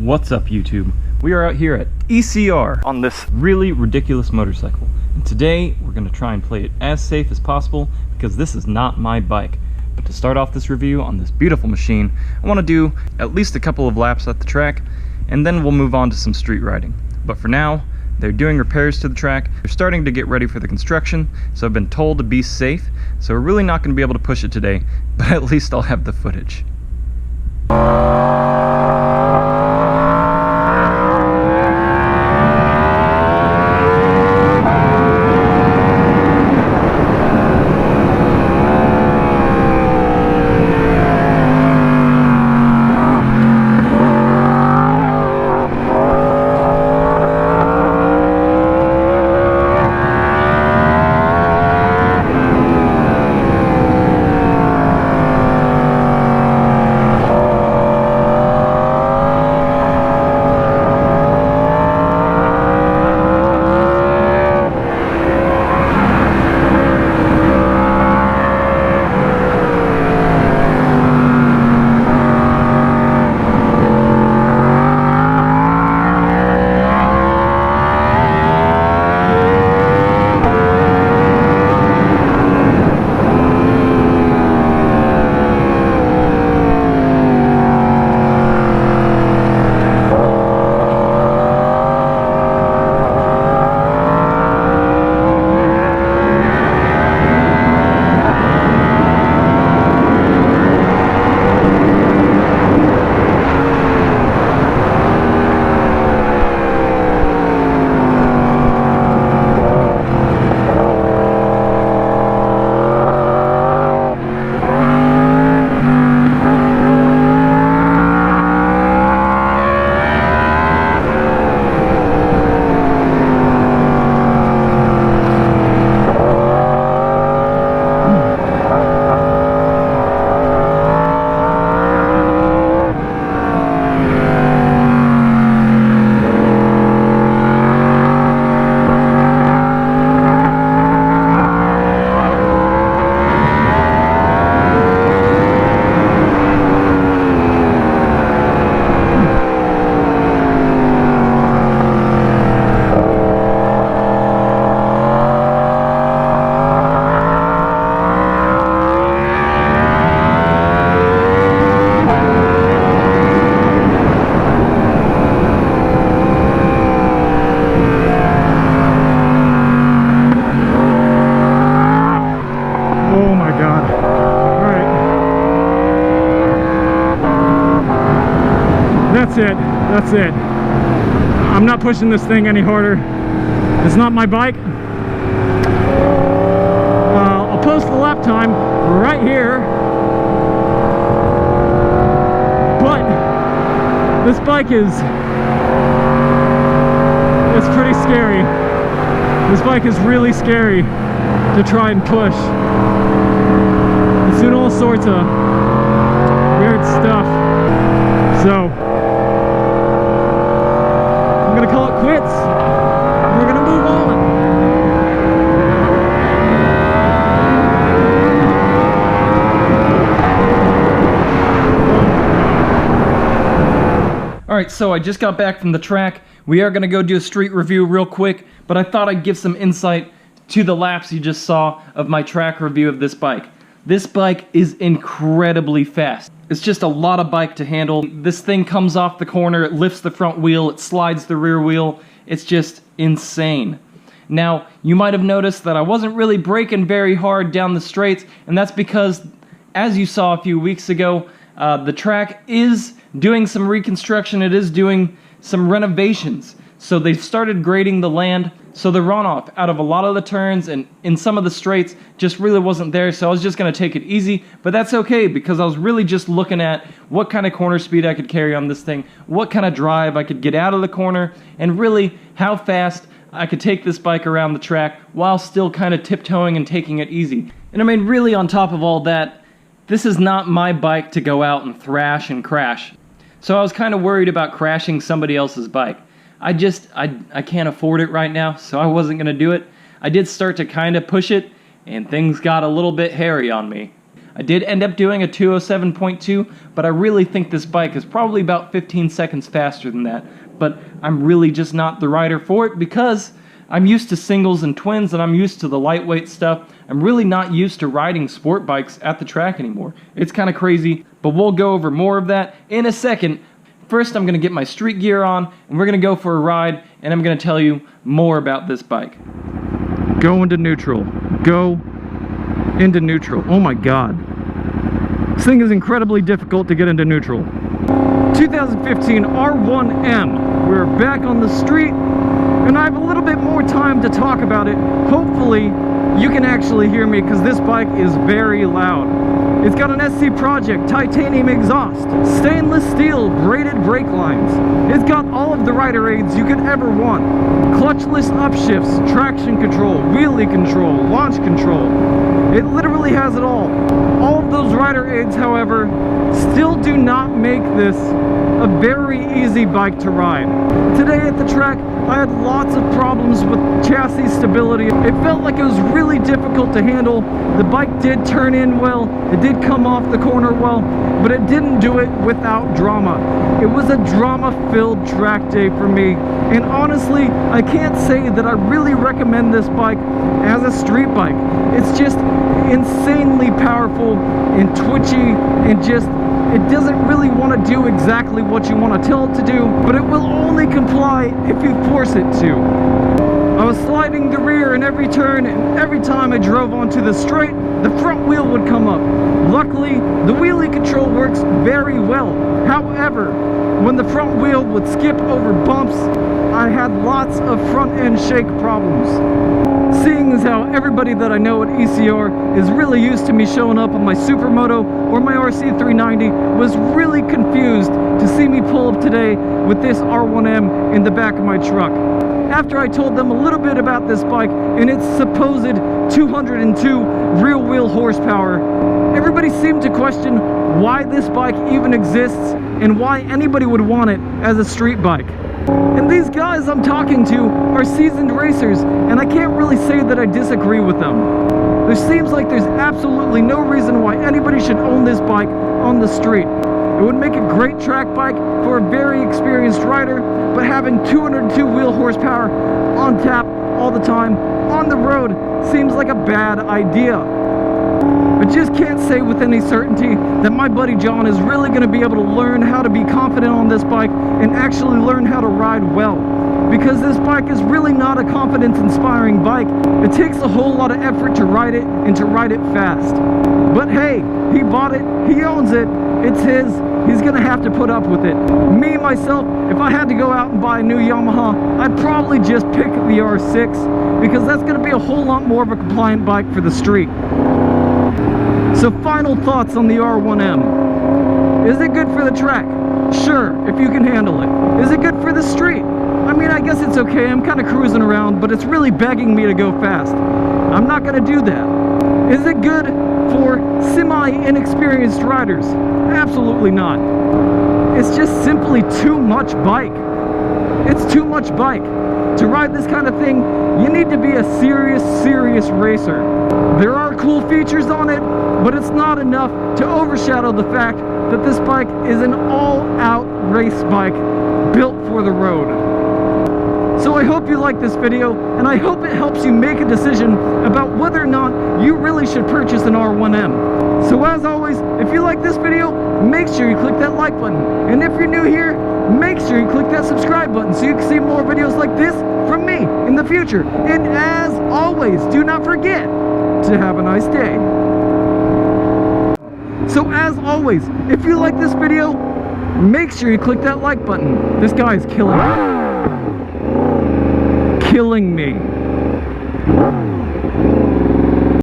What's up, YouTube? We are out here at ECR on this really ridiculous motorcycle. And today, we're going to try and play it as safe as possible because this is not my bike. But to start off this review on this beautiful machine, I want to do at least a couple of laps at the track, and then we'll move on to some street riding. But for now, they're doing repairs to the track. They're starting to get ready for the construction, so I've been told to be safe. So we're really not going to be able to push it today, but at least I'll have the footage. That's it. I'm not pushing this thing any harder. It's not my bike. I'll post the lap time right here. But this bike it's pretty scary. This bike is really scary to try and push. It's doing all sorts of weird stuff. So I'm gonna call it quits. We're gonna move on. Alright, so I just got back from the track. We are gonna go do a street review real quick, but I thought I'd give some insight to the laps you just saw of my track review of this bike. This bike is incredibly fast. It's just a lot of bike to handle. This thing comes off the corner, it lifts the front wheel, it slides the rear wheel. It's just insane. Now, you might have noticed that I wasn't really braking very hard down the straights, and that's because, as you saw a few weeks ago, the track is doing some reconstruction, it is doing some renovations. So they've started grading the land, so the runoff out of a lot of the turns and in some of the straights just really wasn't there, so I was just going to take it easy, but that's okay because I was really just looking at what kind of corner speed I could carry on this thing, what kind of drive I could get out of the corner, and really how fast I could take this bike around the track while still kind of tiptoeing and taking it easy. And I mean, really on top of all that, this is not my bike to go out and thrash and crash. So I was kind of worried about crashing somebody else's bike. I can't afford it right now, so I wasn't going to do it. I did start to kind of push it, and things got a little bit hairy on me. I did end up doing a 207.2, but I really think this bike is probably about 15 seconds faster than that. But I'm really just not the rider for it because I'm used to singles and twins and I'm used to the lightweight stuff. I'm really not used to riding sport bikes at the track anymore. It's kind of crazy, but we'll go over more of that in a second. First, I'm going to get my street gear on and we're going to go for a ride and I'm going to tell you more about this bike. Go into neutral. Go into neutral. Oh my god. This thing is incredibly difficult to get into neutral. 2015 R1M. We're back on the street, and I have a little bit more time to talk about it. Hopefully, you can actually hear me because this bike is very loud. It's got an SC Project titanium exhaust, stainless steel braided brake lines. It's got all of the rider aids you could ever want. Clutchless upshifts, traction control, wheelie control, launch control. It literally has it all. All of those rider aids, however, still do not make this a very easy bike to ride. Today at the track, I had lots of problems with chassis stability. It felt like it was really difficult to handle. The bike did turn in well, it did come off the corner well, but it didn't do it without drama. It was a drama-filled track day for me, and honestly, I can't say that I really recommend this bike as a street bike. It's just insanely powerful and twitchy and just it doesn't really want to do exactly what you want to tell it to do, but it will only comply if you force it to. I was sliding the rear in every turn, and every time I drove onto the straight, the front wheel would come up. Luckily, the wheelie control works very well. However, when the front wheel would skip over bumps, I had lots of front end shake problems. Seeing as how everybody that I know at ECR is really used to me showing up on my Supermoto or my RC390, was really confused to see me pull up today with this R1M in the back of my truck. After I told them a little bit about this bike and its supposed 202 real wheel horsepower, everybody seemed to question why this bike even exists and why anybody would want it as a street bike. And these guys I'm talking to are seasoned racers, and I can't really say that I disagree with them. There seems like there's absolutely no reason why anybody should own this bike on the street. It would make a great track bike for a very experienced rider, but having 202 wheel horsepower on tap all the time on the road seems like a bad idea. I just can't say with any certainty that my buddy John is really going to be able to learn how to be confident on this bike and actually learn how to ride well. Because this bike is really not a confidence-inspiring bike. It takes a whole lot of effort to ride it and to ride it fast. But hey, he bought it, he owns it, it's his, he's going to have to put up with it. Me, myself, if I had to go out and buy a new Yamaha, I'd probably just pick the R6 because that's going to be a whole lot more of a compliant bike for the street. So final thoughts on the R1M. Is it good for the track? Sure, if you can handle it. Is it good for the street? I mean, I guess it's okay. I'm kind of cruising around, but it's really begging me to go fast. I'm not going to do that. Is it good for semi-inexperienced riders? Absolutely not. It's just simply too much bike. It's too much bike. To ride this kind of thing, you need to be a serious racer. There are cool features on it, but it's not enough to overshadow the fact that this bike is an all-out race bike built for the road. So I hope you like this video, and I hope it helps you make a decision about whether or not you really should purchase an R1M. So as always, if you like this video, make sure you click that like button. And if you're new here, make sure you click that subscribe button so you can see more videos like this from me in the future. And as always, do not forget to have a nice day. So as always, if you like this video, make sure you click that like button. This guy is killing me.